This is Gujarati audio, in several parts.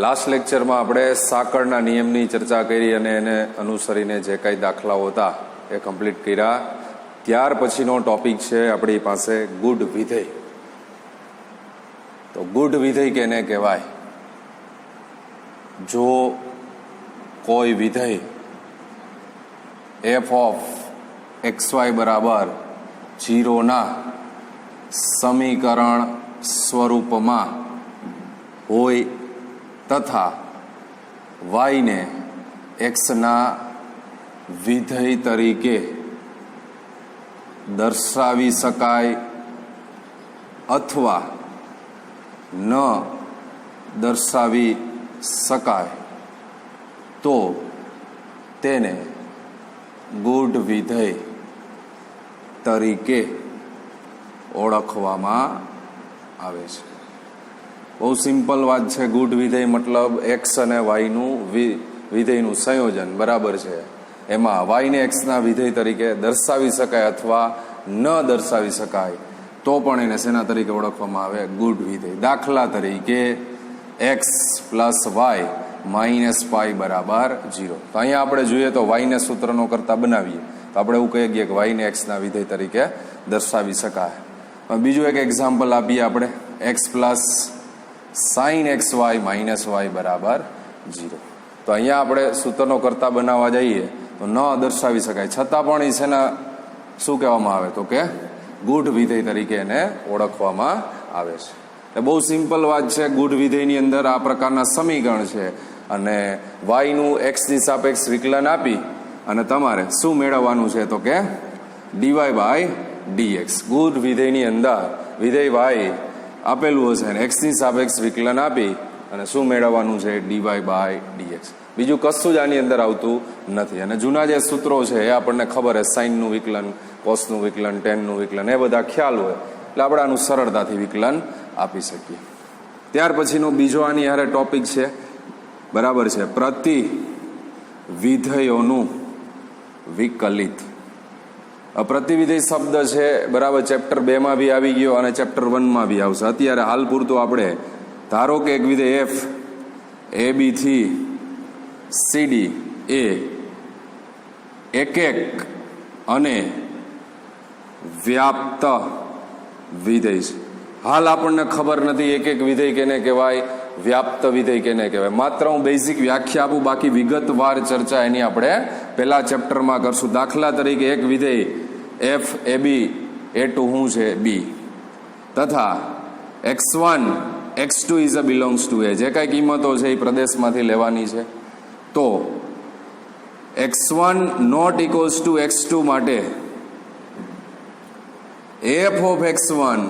લાસ્ટ લેક્ચરમાં આપણે સાંકળના નિયમની ચર્ચા કરી અને એને અનુસરીને જે કાંઈ દાખલાઓ હતા એ કમ્પ્લીટ કર્યા. ત્યાર પછીનો ટોપિક છે આપણી પાસે ગુડ વિધેય. તો ગુડ વિધેય કેને કહેવાય? જો કોઈ વિધેય એફ ઓફ XY બરાબર 0 સમીકરણ સ્વરૂપમાં હોય તથા વાયને એક્સના વિધેય તરીકે દર્શાવી શકાય અથવા ન દર્શાવી શકાય તો તેને ગુડ વિધેય તરીકે ઓળખવામાં આવે છે. બહુ સિમ્પલ વાત છે. ગુડ વિધેય મતલબ એક્સ અને વાયનું વિધેયનું સંયોજન બરાબર છે. એમાં વાયને એક્સના વિધેય તરીકે દર્શાવી શકાય અથવા ન દર્શાવી શકાય તો પણ એને શેના તરીકે ઓળખવામાં આવે? ગુડ વિધેય. દાખલા તરીકે x plus y minus pi બરાબર 0. તો અહીંયા આપણે જોઈએ તો વાયને સૂત્રનો કરતા બનાવીએ તો આપણે એવું કહીએ કે વાયને એક્સના વિધેય તરીકે દર્શાવી શકાય. બીજું એક એક્ઝામ્પલ આપીએ આપણે. X plus sine x y minus y બરાબર 0. તો અહીંયા આપણે સૂત્રનો કરતા બનાવવા જઈએ તો ન દર્શાવી શકાય છતાં પણ એ શેના શું કહેવામાં આવે? તો કે ગુડ વિધેય તરીકે એને ઓળખવામાં આવે છે. એ બહુ સિમ્પલ વાત છે. ગુડ વિધેયની અંદર આ પ્રકારના સમીકરણ છે અને વાયનું એક્સની સાપેક્ષ વિકલન આપી અને તમારે શું મેળવવાનું છે? તો કે ડીવાય બાય ડીએક્સ. ગુડ વિધેયની અંદર વિધેય વાય આપેલું હશે ને એક્સની સાપેક્ષ વિકલન આપી અને શું મેળવવાનું છે? Dy by dx. બીજું કશું જ આની અંદર આવતું નથી. અને જૂના જે સૂત્રો છે એ આપણને ખબર છે. સાઇનનું વિકલન, કોસનું વિકલન, ટેનનું વિકલન એ બધા ખ્યાલ હોય એટલે આપણે આનું સરળતાથી વિકલન આપી શકીએ. ત્યાર પછીનો બીજો આની હારે ટોપિક છે બરાબર છે પ્રતિ વિધેયોનું વિકલિત. પ્રતિવિધેય શબ્દ છે બરાબર ચેપ્ટર 2 બી આવી ગયો અને ચેપ્ટર 1 બી આવશે. અત્યારે હાલ પૂરતું આપણે ધારો કે એક વિધેય એફ એ બી થી સીડી એ એક અને વ્યાપ્ત વિધેય છે. હાલ આપણને ખબર નથી એક વિધેય કેને કહેવાય, વ્યાપ્ત વિધેય કેને કહેવાય. માત્ર હું બેઝિક વ્યાખ્યા આપું, બાકી વિગતવાર ચર્ચા એની આપણે પહેલા ચેપ્ટરમાં કરશું. દાખલા તરીકે એક વિધેય એફ એ બી A2 શું છે? બી તથા x1 x2 is a belongs to A. જે કાંઈ કિંમતો છે એ પ્રદેશમાંથી લેવાની છે. તો x1 not equals two x2 માટે f of x1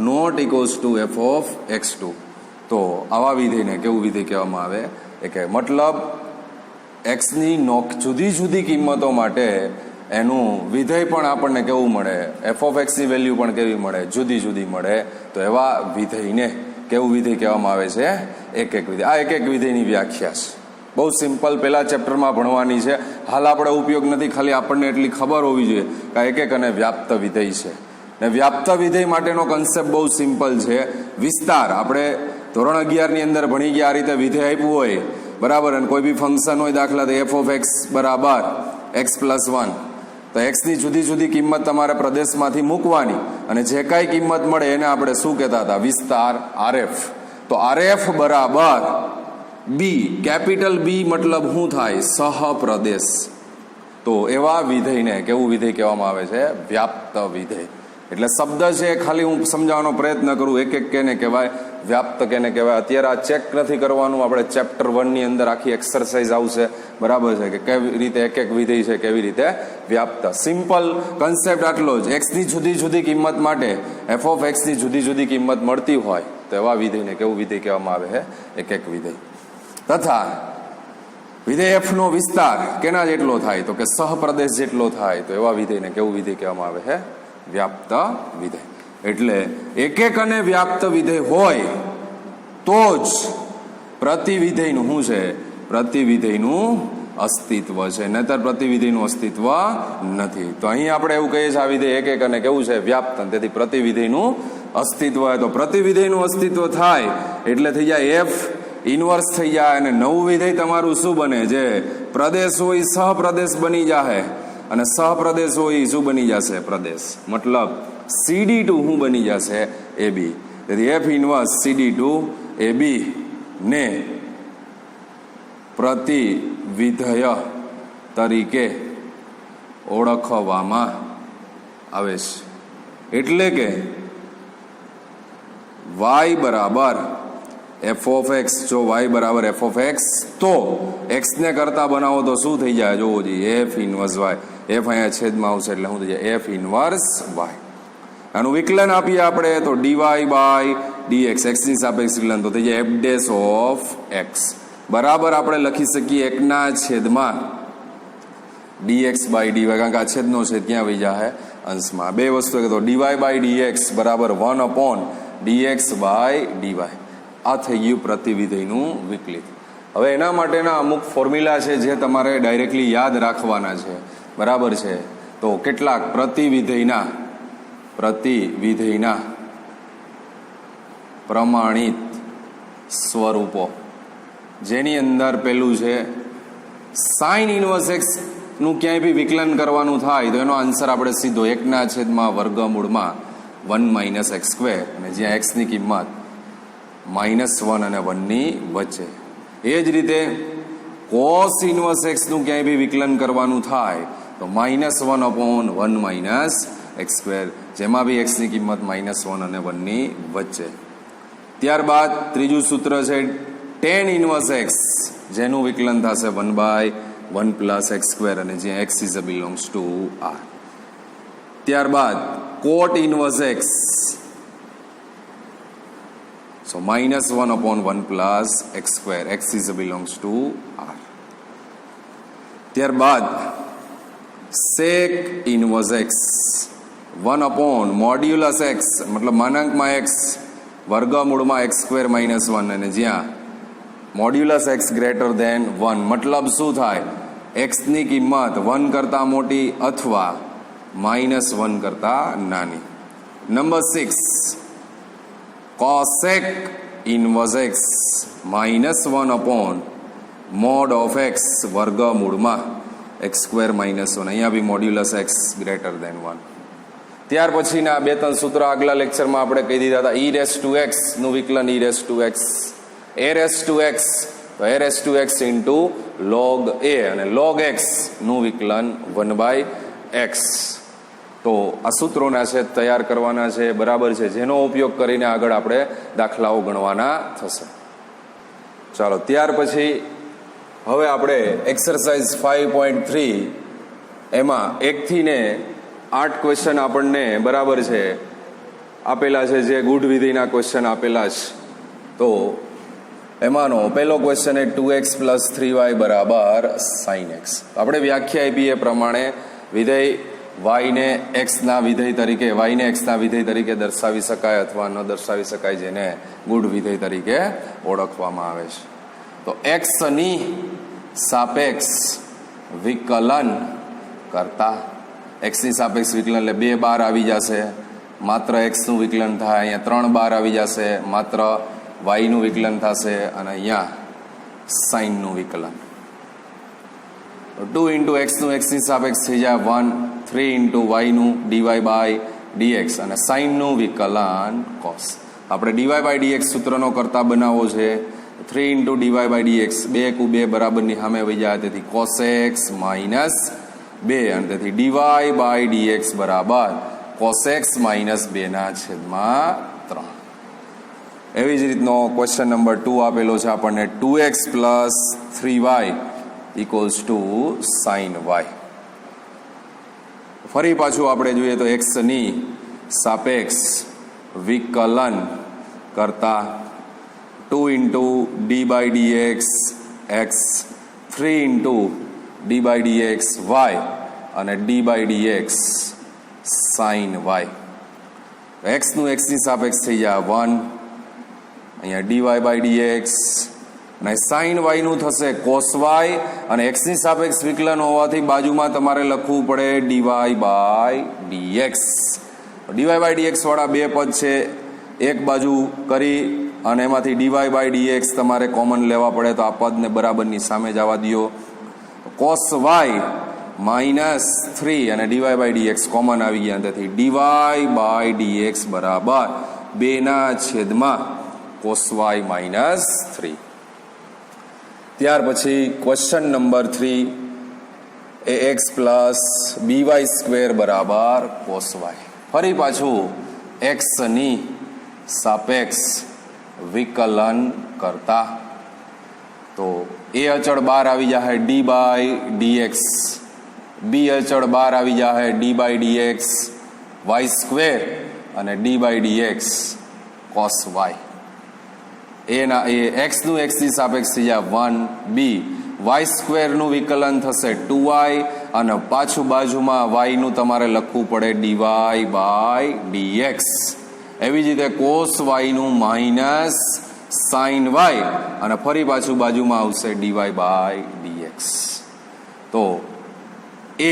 not equals to f of x2. તો આવા વિધેયને કેવું વિધેય કહેવામાં આવે? કે મતલબ એક્સની જુદી જુદી કિંમતો માટે એનું વિધેય પણ આપણને કેવું મળે? એફ ઓફ એક્સની વેલ્યુ પણ કેવી મળે? જુદી જુદી મળે. તો એવા વિધેયને કેવું વિધેય કહેવામાં આવે છે? એક વિધેય. આ એક વિધેયની વ્યાખ્યા છે. બહુ સિમ્પલ, પહેલા ચેપ્ટરમાં ભણવાની છે. હાલ આપણે ઉપયોગ નથી, ખાલી આપણને એટલી ખબર હોવી જોઈએ કે એક અને વ્યાપ્ત વિધેય છે. ને વ્યાપ્ત વિધેય માટેનો કન્સેપ્ટ બહુ સિમ્પલ છે. વિસ્તાર આપણે ધોરણ 11ની અંદર ભણી ગયા. આ રીતે વિધેય આપ્યું હોય બરાબર અને કોઈ બી ફંક્શન હોય, દાખલા તો એફ ઓફ એક્સ બરાબર એક્સ પ્લસ 1, તો એક્સની જુદી જુદી કિંમત તમારે પ્રદેશમાંથી મૂકવાની અને જે કાંઈ કિંમત મળે એને આપણે શું કહેતા હતા? વિસ્તાર, આરએફ. તો આરએફ બરાબર બી, કેપિટલ બી મતલબ શું થાય? સહપ્રદેશ. તો એવા વિધેયને કેવું વિધેય કહેવામાં આવે છે? વ્યાપ્ત વિધેય. એટલે શબ્દ છે ખાલી હું સમજાવવાનો પ્રયત્ન કરું એક કેને કહેવાય, વ્યાપ્ત કેને કહેવાય. અત્યારે આ ચેક નથી કરવાનું, આપણે ચેપ્ટર 1ની અંદર આખી એક્સરસાઇઝ આવશે બરાબર છે કે કેવી રીતે એક વિધેય છે, કેવી રીતે વ્યાપ્ત. સિમ્પલ કન્સેપ્ટ આટલો જ. એક્સની જુદી જુદી કિંમત માટે એફ ઓફ એક્સની જુદી જુદી કિંમત મળતી હોય તો એવા વિધેયને કેવું વિધેય કહેવામાં આવે છે? એક વિધેય. તથા વિધેય એફનો વિસ્તાર કેના જેટલો થાય? તો કે સહપ્રદેશ જેટલો થાય. તો એવા વિધેયને કેવું વિધેય કહેવામાં આવે છે? વ્યાપ્ત વિધેય. એટલે એક અને વ્યાપ્ત વિધેય હોય તો જ પ્રતિવિધેયનું શું છે? પ્રતિવિધેયનું અસ્તિત્વ છે, નહીતર પ્રતિવિધેયનું અસ્તિત્વ નથી. તો અહીં આપણે એવું કહીએ છીએ આ વિધેય એક અને કેવું છે? વ્યાપ્ત. તેથી પ્રતિવિધેયનું અસ્તિત્વ હોય તો પ્રતિવિધેયનું અસ્તિત્વ થાય એટલે થઈ જાય એફ ઇન્વર્સ થઈ જાય અને નવું વિધેય તમારું શું બને? જે પ્રદેશ હોય સહપ્રદેશ બની જાય અને સહપ્રદેશ હોય શું બની જશે? પ્રદેશ. મતલબ CD2 શું બની જશે? AB. તેથી F ઇન્વર્સ CD2 AB ને પ્રતિવિધેય તરીકે ઓળખવામાં આવે છે. એટલે કે y બરાબર f ઓફ x, જો y બરાબર f ઓફ x તો x ને કરતા બનાવો તો શું થઈ જાય? જોવો જોઈએ f ઇન્વર્સ y. f અહીંયા છેદમાં આવશે એટલે શું થઈ જાય? f inverse y. આનું વિકલન આપીએ આપણે તો dy બાય dx, x ની સાપેક્ષ વિકલન તો થઈ જાય f ડેશ ઓફ x બરાબર આપણે લખી શકીએ 1/છેદમાં dx બાય dy, કારણ કે આ છેદનો છેદ ક્યાં વહી જાય? અંશમાં. બે વસ્તુ તો dy બાય dx બરાબર 1/dx બાય dy. આ થઈ ગયું પ્રતિવિધેયનું વિકલિત. હવે એના માટેના અમુક ફોર્મ્યુલા છે જે તમારે ડાયરેક્ટલી યાદ રાખવાના છે, બરાબર છે? તો કેટલાક પ્રતિવિધેયના પ્રમાણિત સ્વરૂપો, જેની અંદર પેલું છે સાઇન ઇન્વર્સ x નું ક્યાંય બી વિકલન કરવાનું થાય તો એનો આન્સર આપણે સીધો 1/વર્ગમૂળમાં 1 - x², અને જ્યાં x ની કિંમત -1 અને 1 ની વચ્ચે. એ જ રીતે કોસ ઇન્વર્સ x નું ક્યાંય બી વિકલન કરવાનું થાય તો -1/1 - x², જેમાં બી x ની કિંમત -1 અને 1 ની વચ્ચે. ત્યારબાદ ત્રીજું સૂત્ર છે tan ઇન્વર્સ x, જેનું વિકલન થશે 1/1 + x², અને જ્યાં x બિલોંગ્સ ટુ r. ત્યારબાદ કોટ inverse x, so -1/1 + x², x belongs to r. ત્યારબાદ sec ઇન્વર્સ x, 1/મોડ્યુલસ x, મતલબ માનાંકમાં x વર્ગમૂળમાં x² - 1, અને જ્યાં મોડ્યુલસ x ગ્રેટર ધેન 1, મતલબ શું થાય? x ની કિંમત 1 કરતાં મોટી અથવા -1 કરતાં નાની. Number 6 cosec inverse x, -1/mod of x વર્ગમૂળમાં x² - 1, અહીંયા બી મોડ્યુલસ x ગ્રેટર ધેન 1. ત્યાર પછીના 2-3 સૂત્ર આગલા લેક્ચરમાં આપણે કહી દીધા હતા. e⁻x નું વિકલન e⁻x, a⁻x તો a⁻x ઇન્ટુ log a, અને log x નું વિકલન 1/x. તો આ સૂત્રોના છે તૈયાર કરવાના છે, બરાબર છે, જેનો ઉપયોગ કરીને આગળ આપણે દાખલાઓ ગણવાના થશે. ચાલો, ત્યાર પછી હવે આપણે એક્સરસાઇઝ 5.3 એમાં 1 થી ને 8 ક્વેશ્ચન આપણને, બરાબર છે, આપેલા છે, જે ગુણ વિધેયના ક્વેશ્ચન આપેલા છે. તો એમાંનો પહેલો ક્વેશ્ચન એ 2x + 3y બરાબર sin x. આપણે વ્યાખ્યા આપી એ પ્રમાણે વિધેય y ને x ના વિધેય તરીકે દર્શાવી શકાય અથવા ન દર્શાવી શકાય, જેને ગુણ વિધેય તરીકે ઓળખવામાં આવે છે. તો x ની સાપેક્ષ વિકલન કરતા, x ની સાપેક્ષ વિકલન એટલે 2 બાર આવી જશે, માત્ર x નું વિકલન થાય. અહીંયા 3 બાર આવી જશે, માત્ર y નું વિકલન થશે, અને અહીંયા સાઇન નું વિકલન. 2 × x નું x ની સાપેક્ષ થઈ જાય 1, 3 × y નું dy/dx, અને સાઇન નું વિકલન cos. આપણે dy/dx સૂત્રનો કરતા બનાવવો છે. 3 × dy/dx, 2 × 2 બરાબરની સામે વહી જાય, તેથી cos x - 2, અને તેથી dy/dx બરાબર cos x - 2/3. એવી જ રીતનો ક્વેશ્ચન નંબર 2 આપેલો છે આપણને, 2x + 3y = sin y. ફરી પાછું આપણે જોઈએ તો x ની સાપેક્ષ વિકલન કરતા 2 × d/dx x, 3 × d/dx y, અને d/dx sin y. x નું x ની સાપેક્ષ થઈ જાય 1, અહીંયા dy/dx, અને sin y નું થશે cos y, અને x ની સાપેક્ષ વિકલન હોવાથી બાજુમાં તમારે લખવું પડે dy/dx. dy/dx વાળા બે પદ છે, એક બાજુ કરી અને એમાંથી ડીવાય બાય ડીએક્સ તમારે કોમન લેવા પડે તો આ પદને બરાબરની સામે જવા દો. કોસ વાય -3 અને ડીવાય બાય ડીએક્સ કોમન આવી ગયા, તેથી ડીવાય બાય ડીએક્સ બરાબર 2/, કોસ વાય -3. ત્યાર પછી question number 3, ax plus by square બરાબર કોસ વાય. ફરી પાછું x ની સાપેક્ષ વિકલન કરતા તો એ અચળ બહાર આવી જાય ડી બાય ડીએક્સ, બી અચળ બહાર આવી જાય d by dx y square અને d by dx cos y. એના એ એક્સનું એક્સની સાપેક્ષ થઈ જાય 1b, વાય સ્ક્વેરનું વિકલન થશે 2y અને પાછું બાજુમાં વાયનું તમારે લખવું પડે ડીવાય બાય ડીએક્સ. એવી જ રીતે કોસ વાયનું માઇનસ સાઇન વાય અને ફરી પાછું બાજુમાં આવશે ડીવાય બાય ડીએક્સ. તો એ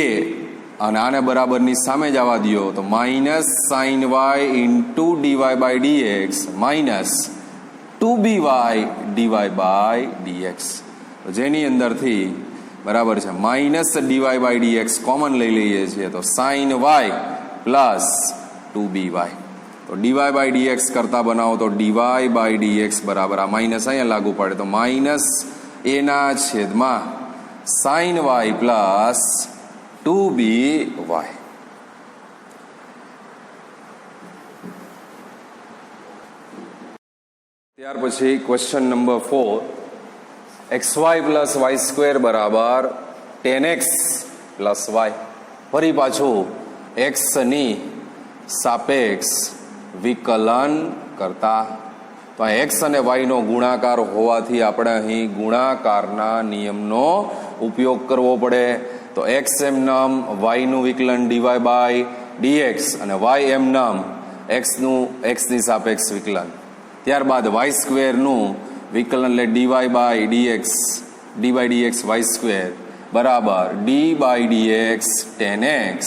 અને આને બરાબરની સામે જવા દો તો minus sine y into dy by dx minus 2by dy by dx, જેની અંદરથી બરાબર છે minus dy by dx common લઈ લઈએ છીએ તો સાઇન વાય પ્લસ 2by. તો ડીવાય બાય ડીએક્સ કરતા બનાવો તો ડીવાય બાય ડીએક્સ બરાબર આ માઇનસ અહીંયા લાગુ પડે તો માઇનસ એના છેદમાં સાઇન વાય પ્લસ 2by. ત્યાર પછી question number 4, xy plus y square બરાબર 10x પ્લસ વાય. ફરી પાછું x ની સાપેક્ષ વિકલન કરતા તો આ x અને y નો ગુણાકાર હોવાથી આપણે અહીં ગુણાકારના નિયમનો ઉપયોગ કરવો પડે. તો x એમ નામ y નું વિકલન ડીવાય બાય ડીએક્સ અને y એમ નામ x ની સાપેક્ષ વિકલન. ત્યારબાદ વાય સ્ક્વેરનું વિકલન એટલે dy by dx, d by dx y square બરાબર d by dx 10x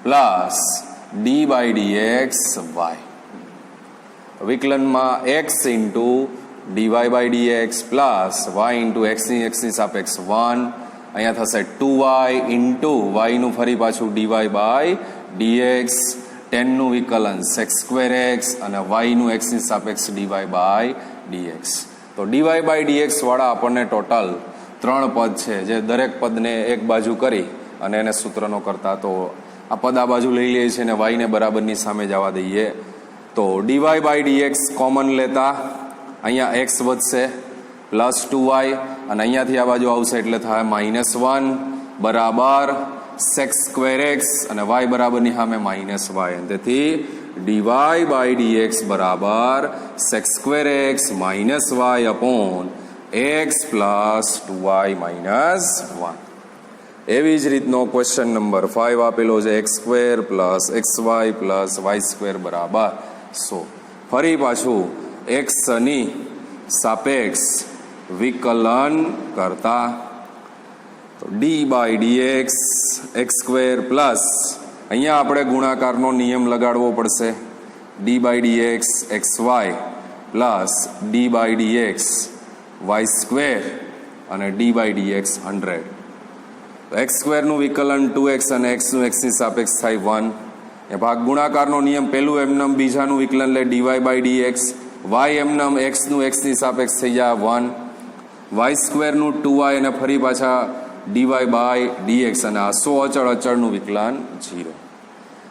plus d by dx y. વિકલનમાં x into dy by dx plus y into એક્સની સાપેક્ષ 1, અહીંયા થશે 2y ઇન્ટુ વાયનું ફરી પાછું ડીવાય બાય ડીએક્સ, 10નું વિકલન સેક્સ સ્ક્વેર એક્સ અને વાયનું એક્સની સાપેક્ષ ડીવાય બાય ડીએક્સ. તો ડીવાય બાય ડીએક્સ વાળા આપણને ટોટલ 3 પદ છે, જે દરેક પદને એક બાજુ કરી અને એને સૂત્રનો કરતા તો આ પદ આ બાજુ લઈ લઈએ છીએ અને વાયને બરાબરની સામે જવા દઈએ. તો ડીવાય બાય ડીએક્સ કોમન લેતા અહીંયા એક્સ વધશે પ્લસ 2y અને અહીંયાથી આ બાજુ આવશે એટલે થાય -1 બરાબર સેક્સ સ્ક્વેર એક્સ અને વાય બરાબરની સામે -y. તેથી ડીવાય બાય ડીએક્સ બરાબર sec square x -y upon x plus 2y -1. એવી જ રીતનો ક્વેશ્ચન નંબર 5 આપેલો છે x square plus XY plus y square બરાબર 100. ફરી પાછું એક્સની સાપેક્ષ વિકલન કરતા તો d by dx x square plus અહીંયા આપણે ગુણાકારનો નિયમ લગાડવો પડશે d by dx x y plus d by dx y square અને ડી બાય ડીએક્સ 100. તો એક્સ સ્ક્વેરનું વિકલન 2x અને એક્સનું એક્સની સાપેક્ષ થાય 1. એ ભાગ ગુણાકારનો નિયમ પહેલું એમનામ બીજાનું વિકલન લે ડીવાય બાય ડીએક્સ, વાય એમનામ એક્સનું એક્સની સાપેક્ષ થઈ જાય 1, વાય સ્ક્વેરનું 2y અને ફરી પાછા ડીવાય બાય ડીએક્સ અને આ 100 અચળનું વિકલન 0.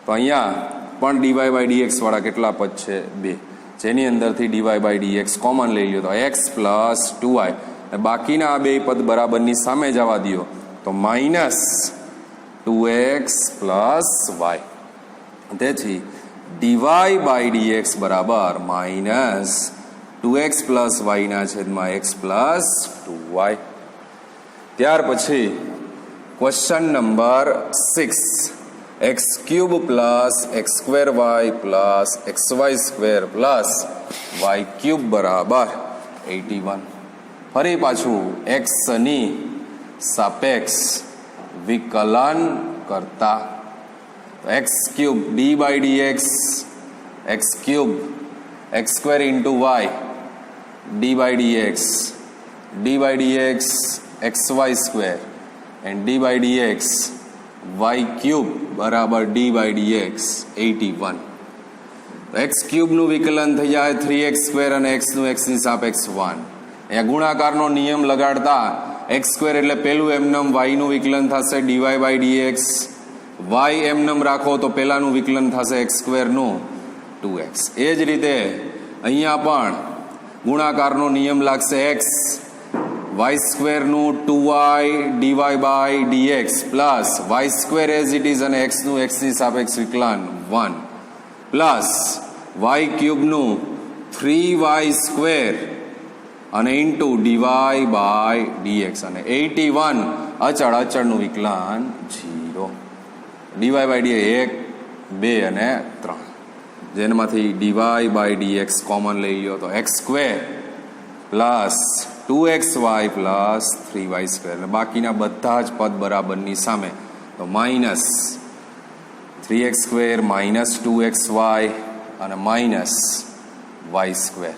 તો અહીંયા પણ ડીવાય બાય ડીએક્સ વાળા કેટલા પદ છે 2, જેની અંદરથી ડીવાય બાય ડીએક્સ કોમન લઈ લ્યો તો એક્સ પ્લસ 2y અને બાકીના આ બે પદ બરાબરની સામે જવા દો તો -2x પ્લસ વાય. તેથી ડીવાય બાય ડીએક્સ બરાબર -2x પ્લસ વાયના છેદમાં x પ્લસ 2y. ત્યાર પછી question number 6, x cube plus x square y plus XY square plus y cube બરાબર 81. ફરી પાછું એક્સની સાપેક્ષ વિકલન કરતા x cube d by dx x cube x square into y d by dx xy square and d by dx y cube બરાબર d by dx 81. x ક્યુબનું વિકલન થઈ જાય 3x સ્ક્વેર અને x નું x ની સાપેક્ષ 1. અહીંયા ગુણાકારનો નિયમ લગાડતા x સ્ક્વેર એટલે પેલું એમનમ y નું વિકલન થશે dy by dx, y એમનમ રાખો તો પેલાનું વિકલન થશે x સ્ક્વેરનું 2x. એ જ રીતે અહીંયા પણ ગુણાકારનો નિયમ લાગશે x y સ્ક્વેરનું 2y dy by dx plus y square as it is અને x નું x ની સાપેક્ષ વિકલન 1 પ્લસ y ક્યુબનું 3y સ્ક્વેર અને ઇન્ટુ dy by dx અને 81 અચળનું વિકલન 0. dy by dx 1 2 અને 3 જેનામાંથી dy by dx કોમન લઈ લો તો x square plus 2xy plus 3y square અને બાકીના બધા જ પદ બરાબરની સામે તો minus 3x square minus 2xy અને minus y square.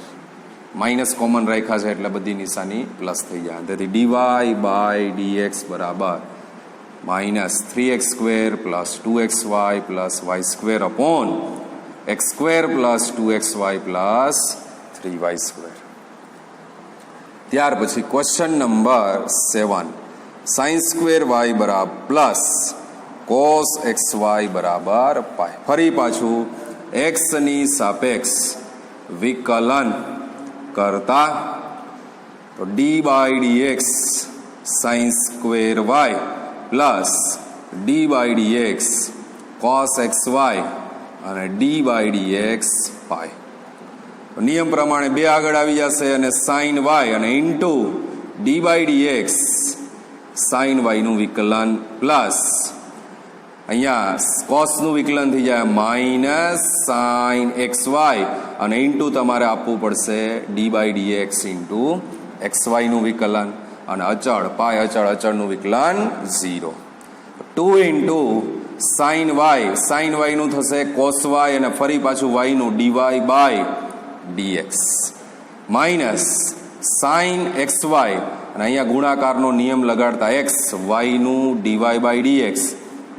Minus common રાખ્યા છે એટલે બધી નિશાની પ્લસ થઈ જાય. તેથી dy by dx બરાબર minus 3x square plus 2xy plus y square upon x square plus 2xy plus 3y square. ત્યાર પછી question number 7 sign square y બરાબર પ્લસ કોસ xy બરાબર પાય. ફરી પાછું x ની સાપેક્ષ વિકલન કરતા તો d by dx sine square y plus d by dx cos xy અને d by dx પાય. નિયમ પ્રમાણે બે આગળ આવી જશે અને સાઇન y અને into d by dx sine y નું વિકલન પ્લસ અહીંયા કોસનું વિકલન થઈ જાય માઇનસ સાઇન xy અને ઇન્ટુ તમારે આપવું પડશે d by dx into xy નું વિકલન અને અચળ પાય અચળનું વિકલન 0. 2 ઇન્ટુ સાઇન y નું થશે કોસ y અને ફરી પાછું y નું dy by dx minus sine xy અને અહીંયા ગુણાકારનો નિયમ લગાડતા x y નું dy by dx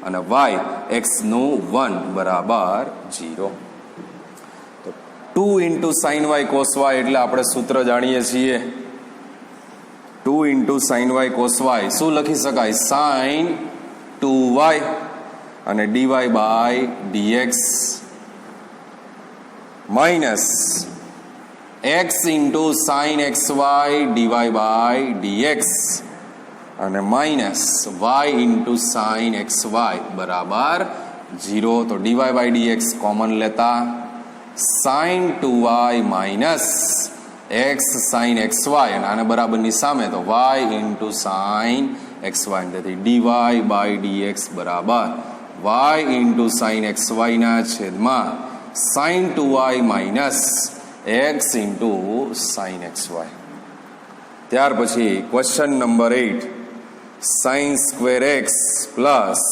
અને y x નું 1 બરાબર 0. તો 2 into sign y cos y એટલે આપણે સૂત્ર જાણીએ છીએ 2 into sign y cos y શું લખી શકાય સાઇન 2y અને dy by dx minus x into sine xy dy by dx અને minus y into sine xy બરાબર 0. તો dy by dx કોમન લેતા sine 2y minus x sine xy અને આના બરાબરની સામે તો y ઇન્ટુ સાઇન xy. તેથી dy by dx બરાબર y ઇન્ટુ સાઇન xy ના છેદમાં sine 2y minus x into sine xy. ત્યાર પછી question number 8 sine square x plus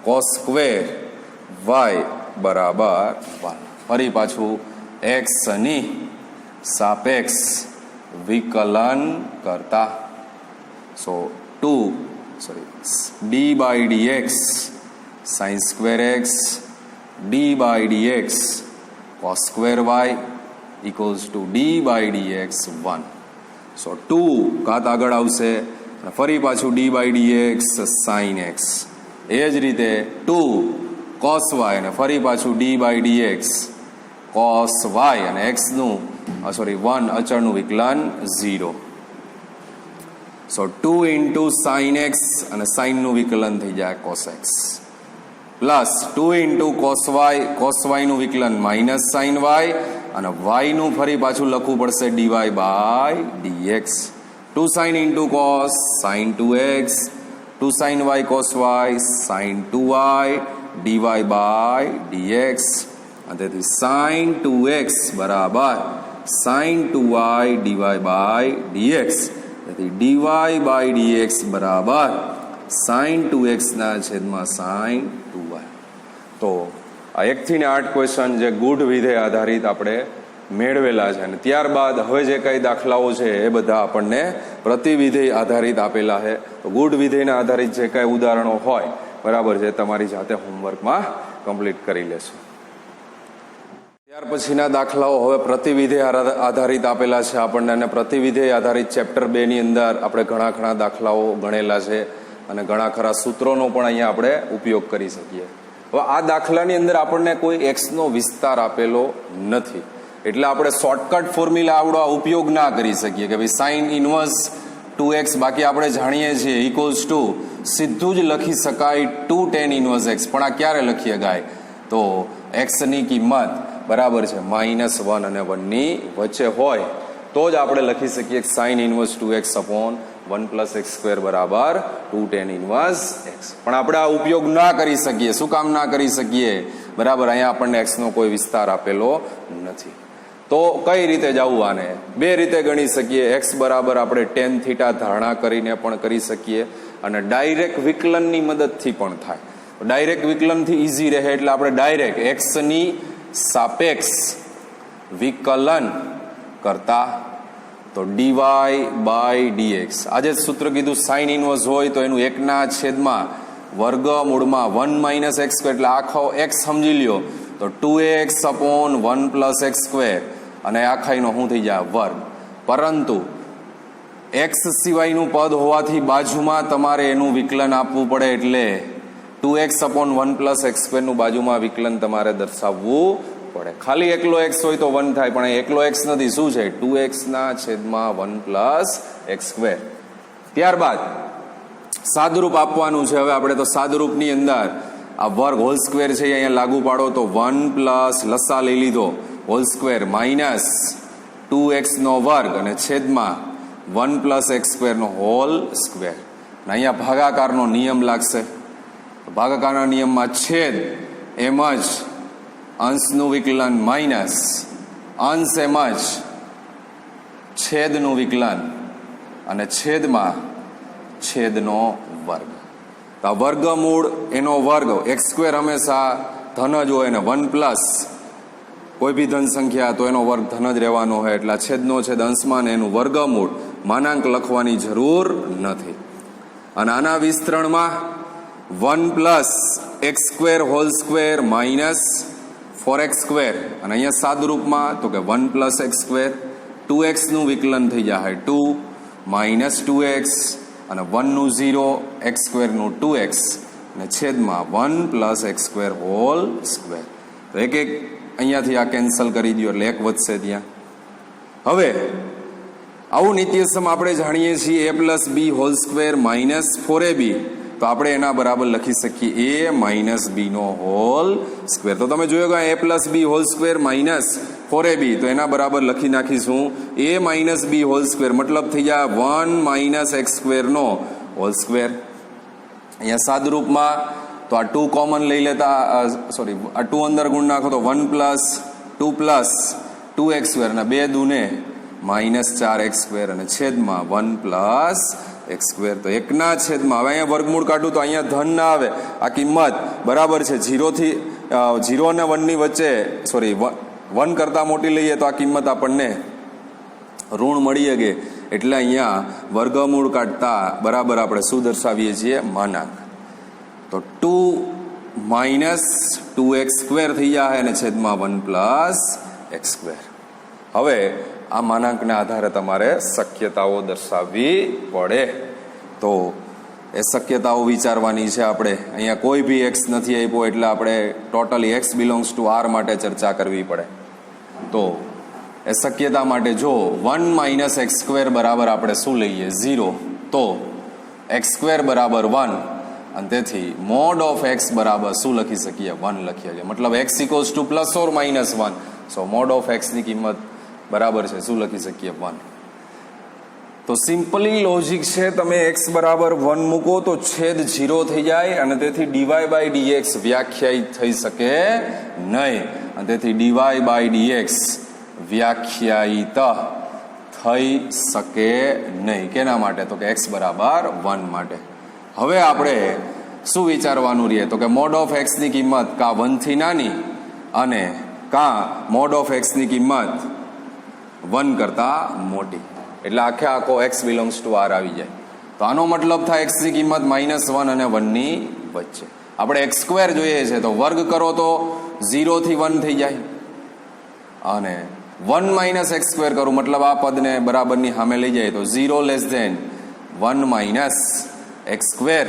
cos square y બરાબર 1. ફરી પાછું x ની સાપેક્ષ વિકલન કરતા d by dx sine square x d by dx cos square y equals to d by dx 1. 2 ઘાત આગળ આવશે અને ફરી પાછું d by dx sin x. એ જ રીતે 2 cos y અને ફરી પાછું d by dx cos y અને x નું 1 અચળનું વિકલન 0. 2 ઇન્ટુ sin x અને sin નું વિકલન થઈ જાય cos x plus 2 into cos y નું વિકલન માઇનસ sin y અને y નું ફરી પાછું લખવું પડશે dy by dx. 2 sin into cos sin 2x 2 sin y cos y sin 2y dy by dx અને તેથી sin 2x બરાબર sin 2y dy by dx. તેથી dy by dx બરાબર sin 2x ના છેદમાં sin 2y. તો આ 1 થી 8 ક્વેશ્ચન જે ગુઢ વિધેય આધારિત આપણે મેળવેલા છે. અને ત્યારબાદ હવે જે કંઈ દાખલાઓ છે એ બધા આપણને પ્રતિવિધેય આધારિત આપેલા છે. તો ગુડ વિધેયના આધારિત જે કાંઈ ઉદાહરણો હોય બરાબર છે તમારી જાતે હોમવર્કમાં કમ્પ્લીટ કરી લેશો. ત્યાર પછીના દાખલાઓ હવે પ્રતિવિધેય આધારિત આપેલા છે આપણને, અને પ્રતિવિધેય આધારિત ચેપ્ટર 2 ની અંદર આપણે ઘણા દાખલાઓ ગણેલા છે અને ઘણા ખરા સૂત્રોનો પણ અહીંયા આપણે ઉપયોગ કરી શકીએ. હવે આ દાખલાની અંદર આપણને કોઈ એક્સનો વિસ્તાર આપેલો નથી, એટલે આપણે શોર્ટકટ ફોર્મ્યુલા આવડો ઉપયોગ ના કરી શકીએ કે ભાઈ સાઇન ઇનવર્સ 2x, બાકી આપણે જાણીએ છીએ ઇક્વલ્સ ટુ સીધું જ લખી શકાય 2 tan ઇનવર્સ x. પણ આ ક્યારે લખી શકાય? તો એક્સની કિંમત બરાબર છે -1 અને 1 ની વચ્ચે હોય તો જ આપણે લખી શકીએ sign inverse 2x upon 1 + x² બરાબર 2 tan ઇનવર્સ x. પણ આપણે આ ઉપયોગ ના કરી શકીએ. શું કામ ના કરી શકીએ? બરાબર, અહીંયા આપણને એક્સનો કોઈ વિસ્તાર આપેલો નથી. તો કઈ રીતે જવું? આને બે રીતે ગણી શકીએ. એક્સ બરાબર આપણે tan θ ધારણા કરીને પણ કરી શકીએ અને ડાયરેક્ટ વિકલનની મદદથી પણ થાય. ડાયરેક્ટ વિકલનથી ઇઝી રહે એટલે આપણે ડાયરેક્ટ એક્સની સાપેક્ષ વિકલન કરતા તો dy/dx. આજે જ સૂત્ર કીધું સાઇન ઇનવર્સ હોય તો એનું 1/વર્ગમૂળમાં 1 - x², એટલે આખો x સમજી લ્યો તો 2x અપોન 1 + x², અને આખાઈનો શું થઈ જાય? વર્ગ. પરંતુ x સિવાયનું પદ હોવાથી બાજુમાં તમારે એનું વિકલન આપવું પડે, એટલે 2x અપોન 1 + x² નું બાજુમાં વિકલન તમારે દર્શાવવું પડે. ખાલી એકલો x હોય તો 1 થાય, પણ એકલો x નથી. શું છે? 2x/1 + x². ત્યારબાદ સાદુરૂપ આપવાનું છે. હવે આપણે તો સાદુરૂપની અંદર આ વર્ગ હોલ સ્ક્વેર છે અહીંયા લાગુ પાડો તો 1 + લસા લઈ લીધો હોલ સ્ક્વેર માઇનસ 2x નો વર્ગ અને છેદમાં 1 + x² નો હોલ સ્ક્વેર. અહીંયા ભાગાકારનો નિયમ લાગશે. ભાગાકારના નિયમમાં છેદ એમ જ અંશનું વિકલન માઇનસ અંશ એમ જ છેદનું વિકલન અને છેદમાં છેદનો વર્ગ. તો આ વર્ગમૂળ એનો વર્ગ x² હંમેશા ધન જ હોય ને 1 + કોઈ બી ધન સંખ્યા તો એનો વર્ગ ધન જ રહેવાનો હોય, એટલે છેદનો છેદ અંશમાં ને એનું વર્ગમૂળ માનાંક લખવાની જરૂર નથી. અને આના વિસ્તરણમાં 1 + x² hall square minus 4x², અને અહીંયા સાદુરૂપમાં તો કે 1 + x², 2x નું વિકલન થઈ જાય 2 - 2x અને 1 નું 0, x² નું 2x અને છેદમાં 1 + x² હોલ સ્ક્વેર. તો એક અહીંયાથી આ કેન્સલ કરી દો એટલે એક વધશે ત્યાં. હવે આવું નિત્યસમ આપણે જાણીએ છીએ a + b whole square minus 4ab, તો આપણે એના બરાબર લખી શકીએ a - b નો હોલ સ્ક્વેર. તો તમે જોયો કે a + b whole square minus 4ab, તો એના બરાબર લખી નાખીશું a - b હોલ સ્ક્વેર, મતલબ થઈ જાય 1 - x² નો હોલ સ્ક્વેર. અહીંયા સાદુરૂપમાં તો આ 2 કોમન લઈ લેતા, સોરી આ 2 અંદર ગુણ નાખો તો 1 + 2 + 2x² અને 2 દૂને -4x² અને છેદમાં 1 + x². તો 1 ના છેદમાં, હવે અહીંયા વર્ગમૂળ કાઢું તો અહીંયા ધન ના આવે. આ કિંમત બરાબર છે 0 અને 1 ની વચ્ચે, સોરી 1 કરતાં મોટી લઈએ તો આ કિંમત આપણને ઋણ મળી શકે, એટલે અહીંયા વર્ગમૂળ કાઢતા બરાબર આપણે શું દર્શાવીએ છીએ? માનાંક. તો 2 - 2x² થઈ જાય અને છેદમાં 1 + x². હવે આ માનાંકના આધારે તમારે શક્યતાઓ દર્શાવવી પડે. તો એ શક્યતાઓ વિચારવાની છે આપણે. અહીંયા કોઈ બી x નથી આપ્યો એટલે આપણે totally x belongs to r માટે ચર્ચા કરવી પડે. તો એ શક્યતા માટે જો 1 - x² બરાબર આપણે શું લઈએ? 0, તો x² બરાબર 1, અને તેથી મોડ ઓફ x બરાબર શું લખી શકીએ? 1 લખી શકીએ. મતલબ x = +or -1, so mode of x ની કિંમત બરાબર છે શું લખી શકીએ? 1. તો સિમ્પલી લોજિક છે, તમે x બરાબર 1 મૂકો તો છેદ 0 થઈ જાય અને તેથી dy/dx વ્યાખ્યાયિત થઈ શકે નહીં, અને તેથી dy/dx વ્યાખ્યાયિત થઈ શકે નહીં. કેના માટે? તો કે x બરાબર 1 માટે. હવે આપણે શું વિચારવાનું રહે? તો કે મોડ ઓફ x ની કિંમત કાં 1 થી નાની અને કાં મોડ ઓફ x ની કિંમત 1 કરતાં મોટી, એટલે આખે આખો x બિલોંગ્સ ટુ r આવી જાય. તો આનો મતલબ થાય એક્સની કિંમત -1 અને 1ની વચ્ચે. આપણે એક્સ સ્ક્વેર જોઈએ છે તો વર્ગ કરો તો 0 થી 1 થઈ જાય, અને 1 માઇનસ એક્સ સ્ક્વેર કરું મતલબ આ પદને બરાબરની સામે લઈ જાય તો 0 less than 1 minus x square,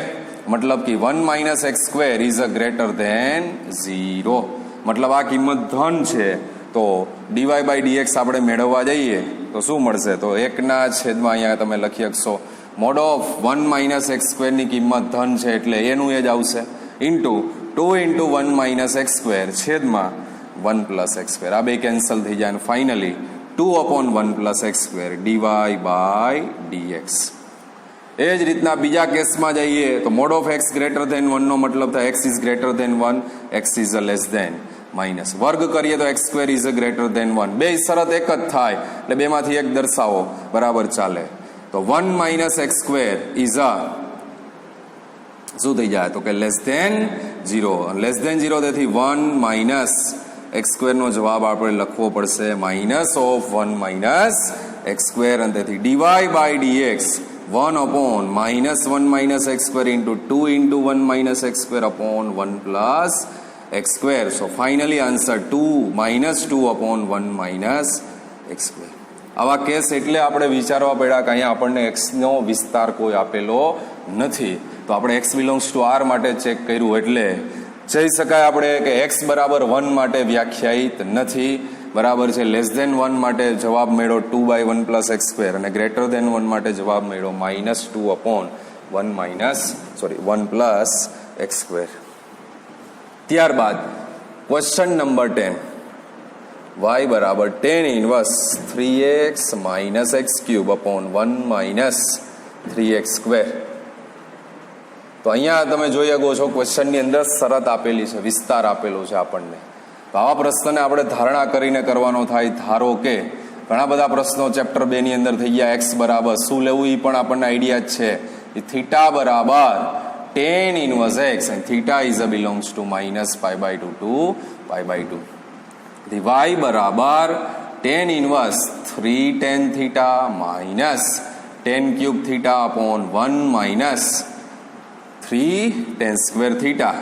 મતલબ કે 1 minus x square is a greater than 0. મતલબ આ કિંમત ધન છે. તો ડીવાય બાય ડીએક્સ આપણે મેળવવા જઈએ તો શું મળશે? તો 1 છેદમાં અહીંયા તમે લખી શકશો મોડ ઓફ 1 માઇનસ એક્સ સ્ક્વેરની કિંમત ધન છે એટલે એનું એ જ આવશે, into 2 into 1 minus x square છેદમાં 1 પ્લસ એક્સ સ્ક્વેર. આ બે કેન્સલ થઈ જાય અને finally 2/1 plus x square dy by dx. એ જ રીતના બીજા કેસમાં જઈએ તો mod of x greater than 1 નો મતલબ થાય x is greater than 1, x is a less than minus. વર્ગ કરીએ તો x square is a greater than 1. બે શરત એક જ થાય એટલે બેમાંથી એક દર્શાવો, બરાબર ચાલે. તો 1 માઇનસ એક્સ સ્ક્વેર ઇઝ અ શું થઈ જાય? તો કે લેસ ધેન 0. લેસ ધેન 0 તેથી 1 માઇનસ એક્સ સ્ક્વેરનો જવાબ આપણે લખવો પડશે minus of 1 minus x square, અને તેથી dy by dx 1 upon -1 minus x square into 2 into 1 minus x square upon 1 plus x square. So finally answer 2 minus 2 upon 1 minus x square. આવા કેસ એટલે આપણે વિચારવા પડ્યા કે અહીંયા આપણને એક્સનો વિસ્તાર કોઈ આપેલો નથી, તો આપણે એક્સ બિલોંગ્સ ટુ આર માટે ચેક કર્યું એટલે જઈ શકાય આપણે કે એક્સ બરાબર 1 માટે વ્યાખ્યાયિત નથી, બરાબર છે. લેસ ધેન 1 માટે જવાબ મેળવો 2/1 પ્લસ એક્સ સ્ક્વેર, અને ગ્રેટર ધેન 1 માટે જવાબ મેળવો -2 upon 1 પ્લસ એક્સ સ્ક્વેર. ત્યારબાદ ક્વેશ્ચન નંબર 10, y બરાબર tan inverse 3x minus x cube upon 1 minus 3x square. તો અહીંયા તમે જોઈ શકો છો ક્વેશ્ચનની અંદર શરત આપેલી છે, વિસ્તાર આપેલો છે આપણને. તો આવા પ્રશ્નને આપણે ધારણા કરીને કરવાનો થાય. ધારો કે ઘણા બધા પ્રશ્નો ચેપ્ટર 2 ની અંદર થઈ ગયા. એક્સ બરાબર શું લેવું એ પણ આપણને આઈડિયા જ છે. થીટા બરાબર tan ઇનવર્સ એક્સ, અને theta is a belongs to -π/2 to π/2. y બરાબર tan inverse 3 tan theta minus tan cube theta upon 1 minus 3 tan square theta.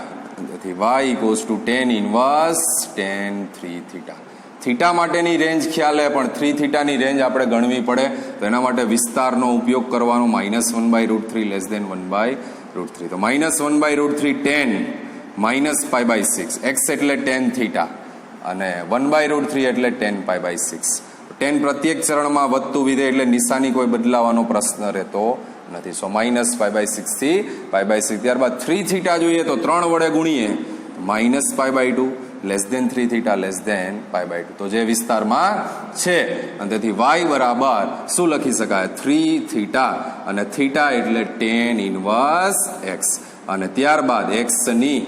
તેથી y equals to tan inverse tan 3 theta. Theta માટેની રેન્જ ખ્યાલ હે, પણ 3 થીટાની રેન્જ આપણે ગણવી પડે તો એના માટે વિસ્તારનો ઉપયોગ કરવાનો. -1/√3 લેસ ધેન 1/√3. તો -1/√3 tan માઇનસ π/6, x એટલે tan થીટા અને 1/√3 એટલે tan π/6. tan પ્રત્યેક ચરણમાં વધતું વિધેય એટલે નિશાની કોઈ બદલાવાનો પ્રશ્ન રહેતો નથી. સો -π/6 થી π/6. ત્યારબાદ 3 થીટા જોઈએ તો 3 વડે ગુણીએ -π/2 less than 3 theta less than π/2. તો જે વિસ્તારમાં છે, અને તેથી y બરાબર શું લખી શકાય? 3 થીટા, અને થીટા એટલે tan ઇનવર્સ x, અને ત્યારબાદ x ની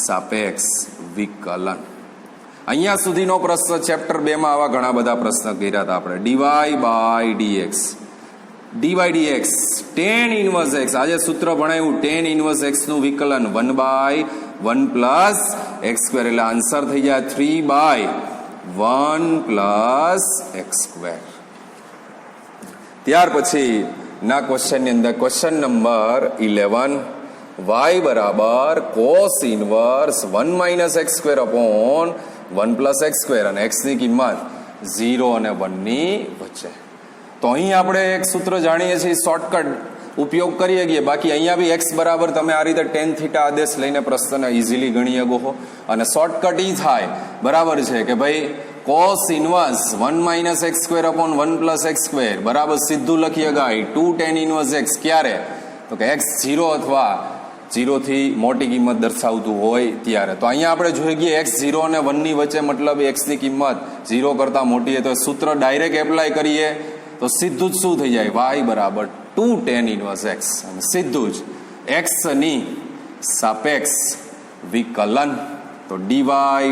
સાપેક્ષ વિકલન. અહીંયા સુધીનો પ્રશ્ન ચેપ્ટર 2 માં આવા ઘણા બધા પ્રશ્ન કર્યા હતા આપણે. Dy by dx, dy/dx tan inverse x, આજે સૂત્ર ભણાવ્યું tan ઇનવર્સ x નું વિકલન 1/1 પ્લસ x સ્ક્વેર, એટલે આન્સર થઈ જાય 3/1 પ્લસ x સ્ક્વેર. ત્યાર પછી ના ક્વેશ્ચનની અંદર ક્વેશ્ચન નંબર 11, y બરાબર cos inverse 1 minus x square upon 1 plus x square, અને x ની કિંમત 0 અને 1 ની વચ્ચે. તો અહીં આપણે એક સૂત્ર જાણીએ છીએ, શોર્ટકટ ઉપયોગ કરીએ છીએ. બાકી અહીંયા બી x બરાબર તમે આ રીતે tan થીટા આદેશ લઈને પ્રશ્નને ઇઝીલી ગણી શકો. અને શોર્ટકટ એ થાય, બરાબર છે કે ભાઈ cos inverse 1 minus x square upon 1 plus x square બરાબર સીધું લખી શકાય 2 tan ઇનવર્સ x. ક્યારે? તો કે x 0 અથવા 0 થી મોટી કિંમત દર્શાવતું હોય ત્યારે. તો અહીંયા આપણે જોઈ ગઈએ x 0 અને 1 ની વચ્ચે, મતલબ x ની કિંમત 0 કરતાં મોટી છે. તો સૂત્ર ડાયરેક્ટ એપ્લાય કરીએ તો સીધું જ શું થઈ જાય? y બરાબર 2 tan ઇનવર્સ x, અને સીધું જ x ની સાપેક્ષ વિકલન. તો dy by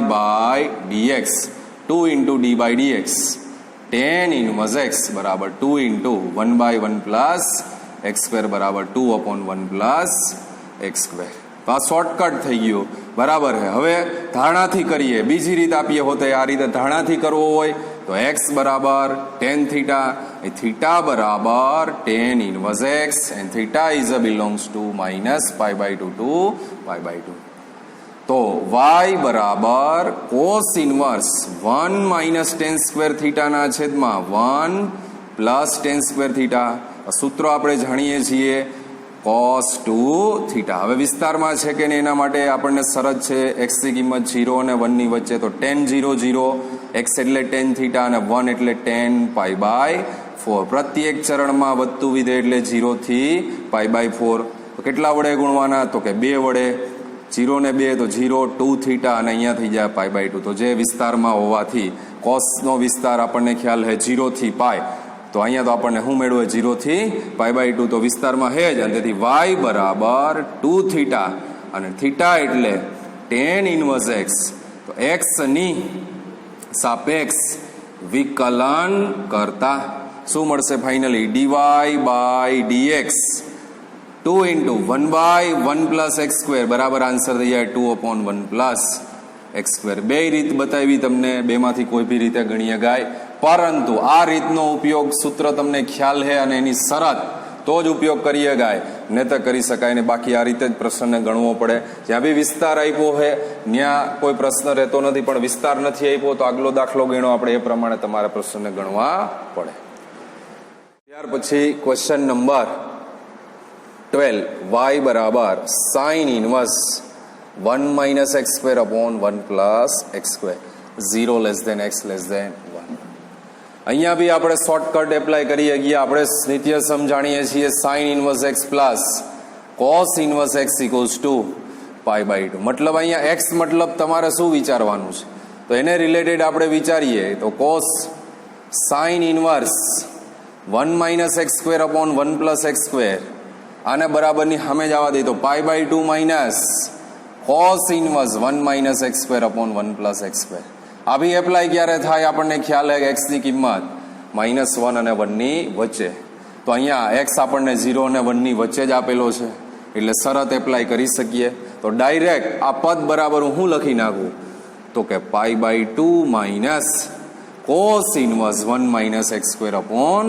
dx 2 into d/dx tan inverse x બરાબર 2 ઇન્ટુ 1/1 પ્લસ x સ્ક્વેર બરાબર 2/1 પ્લસ x સ્ક્વેર. તો આ શોર્ટકટ થઈ ગયું, બરાબર છે. હવે ધારણાથી કરીએ. બીજી રીત આપીએ હોતે આ રીતે ધારણાથી કરવો હોય તો એક્સ બરાબર ટેન થીટા, એ થીટા બરાબર tan inverse x, and theta is belongs to minus pi by two to pi by two. તો વાય બરાબર cos inverse 1 minus tan square થીટાના છેદમાં 1 પ્લસ ટેન સ્ક્વેર થીટા. સૂત્રો આપણે જાણીએ છીએ કોસ ટુ થીટા. હવે વિસ્તારમાં છે કે નહીં એના માટે આપણને શરત છે એક્સની કિંમત 0 અને 1 ની વચ્ચે, તો ટેન 0 0, એક્સ એટલે ટેન થીટા અને 1 એટલે ટેન પાઈ બાય 4. પ્રત્યેક ચરણમાં વધતું વિધેય એટલે 0 થી પાઈ બાય 4. તો કેટલા વડે ગુણવાના? તો કે 2 વડે. 0 ને 2 તો 0, 2 થીટા અને અહીંયા થઈ જાય પાઈ બાય 2. તો જે વિસ્તારમાં હોવાથી કોસનો વિસ્તાર આપણને ખ્યાલ છે 0 થી પાઈ, તો અહીંયા તો આપણને શું મેળવે? 0 થી પાઈ બાય 2. તો વિસ્તારમાં છે જ, અને તેથી વાય બરાબર 2 થીટા, અને થીટા એટલે ટેન ઇનવર્સ એક્સ. તો એક્સની સાપેક્ષ વિકલન કરતા શું મળશે finally? Dy by dx 2 into 1 by 1 plus x square બરાબર આન્સર થઈ જાય 2/1 plus x square. બે રીત બતાવી તમને, બેમાંથી કોઈ બી રીતે ગણીએ ગાય, પરંતુ આ રીતનો ઉપયોગ સૂત્ર તમને ખ્યાલ છે અને એની શરત તો જ ઉપયોગ કરીએ ગાય, ને તો કરી શકાય ને. બાકી આ રીતે જ પ્રશ્નને ગણવો પડે. જ્યાં બી વિસ્તાર આપ્યો છે ત્યાં કોઈ પ્રશ્ન રહેતો નથી, પણ વિસ્તાર નથી આપ્યો તો આગલો દાખલો ગણો આપણે, એ પ્રમાણે તમારે પ્રશ્નને ગણવા પડે. ત્યાર પછી ક્વેશ્ચન નંબર 12, y બરાબર sine inverse 1 minus x square upon 1 plus x square, 0 less than x less than 1. અહીંયા બી આપણે શોર્ટકટ એપ્લાય કરીએ ગયા. આપણે નિત્ય સમજાણીએ છીએ sine inverse x plus cos inverse x equals to pi by 2. મતલબ અહીંયા એક્સ મતલબ તમારે શું વિચારવાનું છે? તો એને રિલેટેડ આપણે વિચારીએ તો cos sine inverse 1 minus x square upon 1 plus x square, આને બરાબરની સામે જવા દઈએ તો pi by 2 minus cos inverse 1 minus x square upon 1 plus x square. આ બી એપ્લાય ક્યારે થાય? આપણને ખ્યાલ છે કે એક્સની કિંમત -1 અને 1 ની વચ્ચે. તો અહીંયા એક્સ આપણને 0 અને 1 ની વચ્ચે જ આપેલો છે, એટલે શરત એપ્લાય કરી શકીએ. તો ડાયરેક્ટ આ પદ બરાબર હું લખી નાખું તો કે pi by 2 minus cos inverse 1 minus x square upon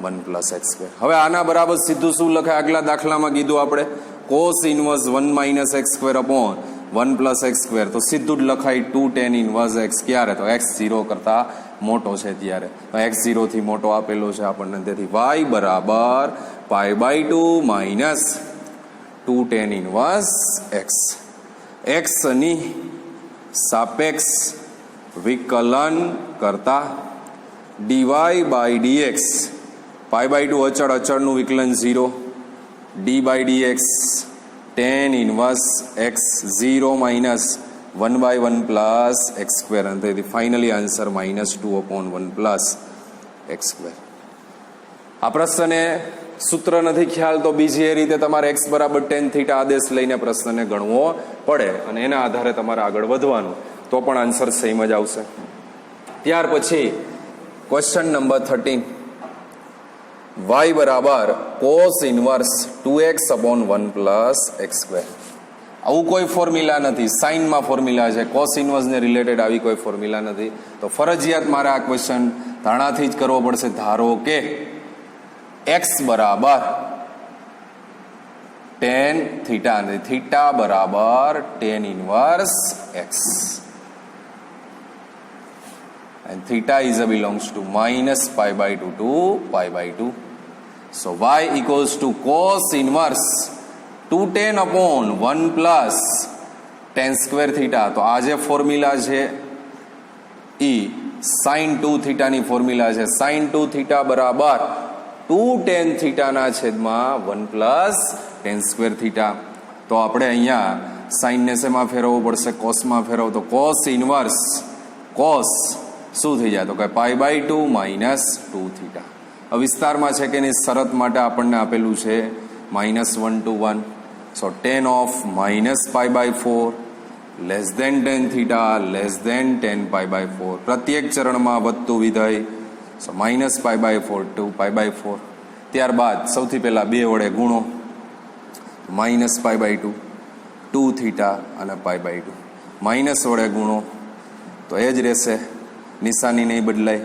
1 plus x square. હવે આના બરાબર સીધું શું લખાય? આગલા દાખલામાં કીધું આપણે cos inverse 1 minus x square upon 1 plus x square, તો સીધું જ લખાય 2 ટેન ઇનવર્સ એક્સ. ક્યારે? તો એક્સ 0 કરતા મોટો છે ત્યારે. તો એક્સ 0 થી મોટો આપેલો છે આપણને, તેથી વાય બરાબર pi by 2 minus 2 tan inverse x. એક્સની સાપેક્ષ વિકલન કરતા dy by dx, pi by 2 અચળ, અચળનું વિકલન 0, d by d x tan inverse x 0 minus 1 by 1 plus x square, અને તેથી finally answer -2/1 plus x square. આ પ્રશ્નને સૂત્ર નથી ખ્યાલ તો બીજી એ રીતે તમારે એક્સ બરાબર ટેન થીટા આદેશ લઈને પ્રશ્નને ગણવો પડે, અને એના આધારે તમારે આગળ વધવાનું, તો પણ આન્સર સેમ જ આવશે. ત્યાર પછી ક્વેશ્ચન નંબર 13, y બરાબર cos inverse 2x upon 1 plus x square. આવું કોઈ ફોર્મ્યુલા નથી, સાઇનમાં ફોર્મ્યુલા છે, કોસ ઇનવર્સને રિલેટેડ આવી કોઈ ફોર્મ્યુલા નથી. તો ફરજિયાત મારે આ ક્વેશ્ચન ધારણાથી જ કરવો પડશે. ધારો કે x બરાબર ટેન થીટા, થીટા બરાબર tan inverse x, and theta is belongs to minus pi by 2 to pi by 2. So y equals to cos inverse 2tan upon 1 plus tan square theta. તો આ જે ફોર્મ્યુલા છે એ sin 2 થીટા ની ફોર્મ્યુલા છે. sin 2 થીટા બરાબર 2 tan થીટાના છેદમાં 1 પ્લસ tan સ્ક્વેર થીટા. તો આપણે અહીંયા sin ને શેમાં ફેરવવું પડશે? કોસમાં ફેરવો. તો cos ઇનવર્સ cos શું થઈ જાય? તો કે પાઈ બાય 2 માઇનસ 2 થીટા. વિસ્તારમાં છે કે એની શરત માટે આપણને આપેલું છે -1 to 1. So tan of minus pi by 4 less than tan theta less than tan pi by 4. પ્રત્યેક ચરણમાં વધતું વિધેય. So minus pi by 4 to pi by 4. ત્યારબાદ સૌથી પહેલા 2 વડે ગુણો, માઇનસ પાઈ બાય 2, 2 થીટા અને પાઈ બાય 2. માઇનસ વડે ગુણો તો એ જ રહેશે નિશાની નહીં બદલાય,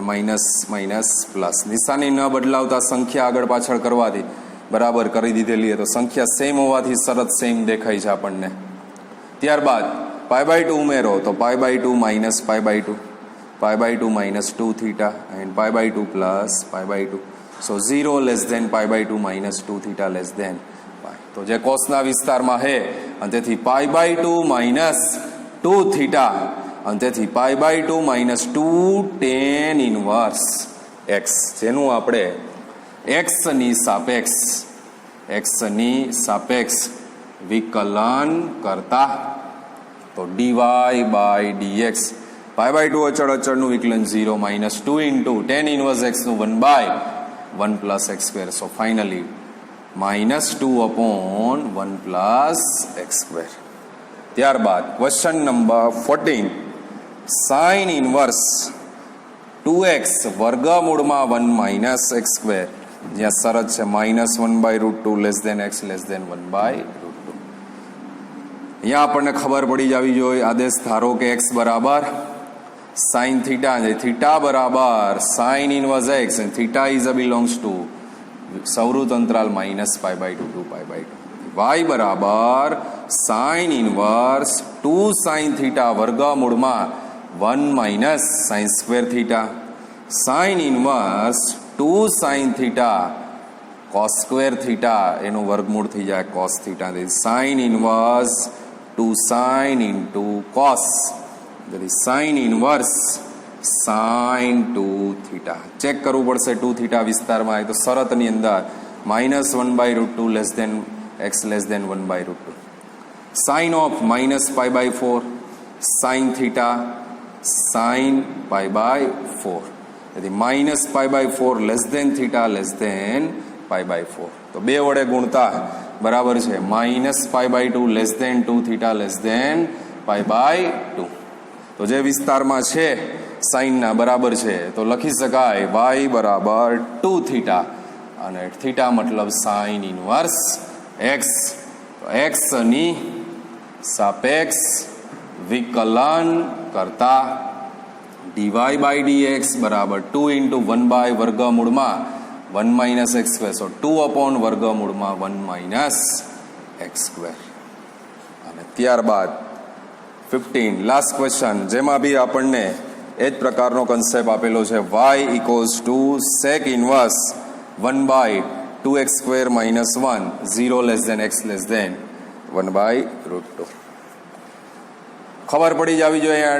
માઇનસ માઇનસ પ્લસ. નિશાની ન બદલાવતા સંખ્યા આગળ પાછળ કરવાથી બરાબર કરી દીધેલી તો સંખ્યા સેમ હોવાથી શરત સેમ દેખાય છે આપણને. ત્યારબાદ π/2 ઉમેરો તો π/2 minus π/2, π/2 minus 2 theta and π/2 plus π/2. So 0 less than π/2 minus 2 theta less than pi. તો જે કોસના વિસ્તારમાં છે અને તેથી π/2 માઇનસ 2 થીટા અને તેથી π/2 માઇનસ 2 tan ઇનવર્સ એક્સ, જેનું આપણે એક્સની સાપેક્ષ વિકલન કરતા તો dy/dx π/2 અચળનું વિકલન 0 માઇનસ 2 ઇન્ટુ tan ઇનવર્સ એક્સનું 1/1 plus x square. So finally -2/1 plus x square. ત્યારબાદ question number 14, sine inverse 2x વર્ગમૂળમાં 1 માઇનસ એક્સ સ્ક્વેર, જ્યાં શરત છે -1/√2 less than x less than 1/√2. અહીંયા આપણને ખબર પડી જવી જોઈએ આદેશ ધારો કે x બરાબર સાઇન થીટા અને થીટા બરાબર સાઇન ઇનવર્સ એક્સ અને થીટા ઇઝ બિલોંગ્સ ટુ સૌરુત અંતરાલ -π/2 to π/2. y બરાબર સાઇન ઇનવર્સ 2 સાઇન થીટા વર્ગમૂળમાં 1 minus sine square theta, sine inverse 2 sine theta cos square theta એનું વર્ગમૂળ થઈ જાય cos theta. Sine inverse 2 sine into cos, sine inverse sine 2 theta. Check કરવું પડશે 2 થીટા વિસ્તારમાં હોય તો શરતની અંદર -1/√2 less than x less than 1/√2. Sine of -π/4 sine theta sine π/4, તેથી -π/4 less than theta less than π/4. તો બે વડે ગુણતા બરાબર છે -π/2 less than 2 theta less than π/2. તો જે વિસ્તારમાં છે સાઇનના બરાબર છે તો લખી શકાય y બરાબર 2 થીટા અને થીટા મતલબ સાઇન ઇનવર્સ એક્સ. તો એક્સની સાપેક્ષ વિકલન કરતા dy/dx બરાબર 2 ઇન્ટુ 1 વર્ગમૂળમાં 1 માઇનસ એક્સ સ્ક્વેર. સો 2 વર્ગમૂળમાં 1 માઇનસ એક્સ સ્ક્વેર. અને ત્યારબાદ 15 લાસ્ટ ક્વેશ્ચન, જેમાં બી આપણને એ જ પ્રકારનો કન્સેપ્ટ આપેલો છે y equals to sec inverse 1/2x² - 1 0 less than x less than 1/√2. ખબર પડી જવી જોઈએ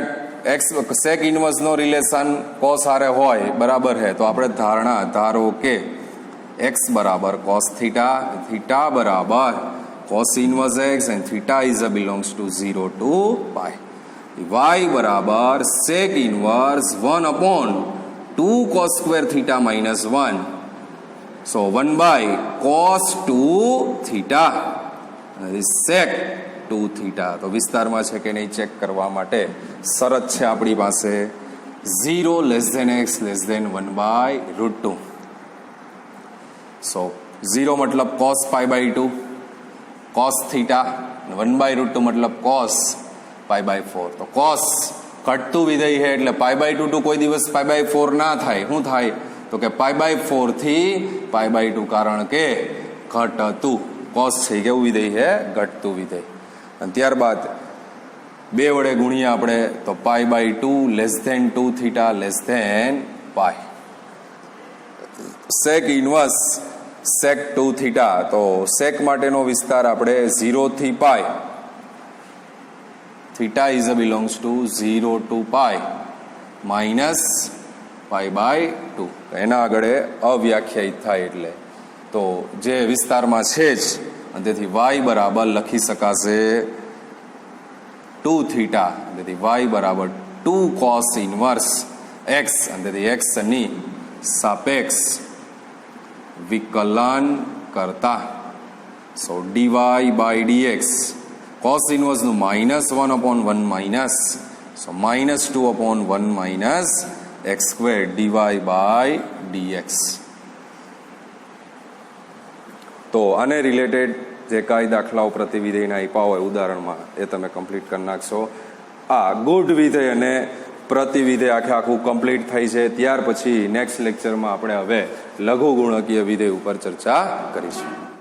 એક્સ સેક ઇનવર્સનો રિલેશન કોસ હારે હોય બરાબર છે તો આપણે ધારો કે એક્સ બરાબર કોસ થીટા, થીટા બરાબર cos inverse x and theta is belongs to 0 to π. y બરાબર સેક ઇનવર્સ 1/2 cos સ્ક્વેર થીટા -1. સો 1/cos 2 થીટા સેક 2 થીટા. તો વિસ્તારમાં છે કે નહીં ચેક કરવા માટે શરત છે આપણી પાસે 0 less than x less than 1/√2. So 0 મતલબ cos π/2 cos થીટા, 1/√2 મતલબ cos π/4. તો cos ઘટતું વિધેય છે એટલે π/2 ટુ કોઈ દિવસ π/4 ના થાય. શું થાય તો કે π/4 થી π/2, કારણ કે ઘટતું cos છે કેવું વિધેય છે ઘટતું વિધેય. અને ત્યારબાદ બે વડે ગુણીએ આપણે તો π/2 less than 2 theta less than π. Sec inverse sec 2 theta, તો સેક માટેનો વિસ્તાર આપણે 0 થી π, theta is belongs to 0 to π minus π/2. એના આગળ અવ્યાખ્યાયિત થાય એટલે તો જે વિસ્તારમાં છે જ અને તેથી y બરાબર લખી શકાશે 2 થીટા, તેથી y બરાબર 2 cos ઇનવર્સ x અને તેથી x ની સાપેક્ષ વિકલન કરતા. સો dy/dx cos ઇનવર્સનું -1/1 માઇનસ, સો -2/1 માઇનસ x² dy/dx. તો આને રિલેટેડ જે કાંઈ દાખલાઓ પ્રતિવિધિના આપ્યા હોય ઉદાહરણમાં એ તમે કમ્પ્લીટ કરી નાખશો. આ ગુઢ વિધેય અને પ્રતિવિધેય આખું કમ્પ્લીટ થાય છે. ત્યાર પછી નેક્સ્ટ લેક્ચરમાં આપણે હવે લઘુ ગુણકીય વિધેય ઉપર ચર્ચા કરીશું.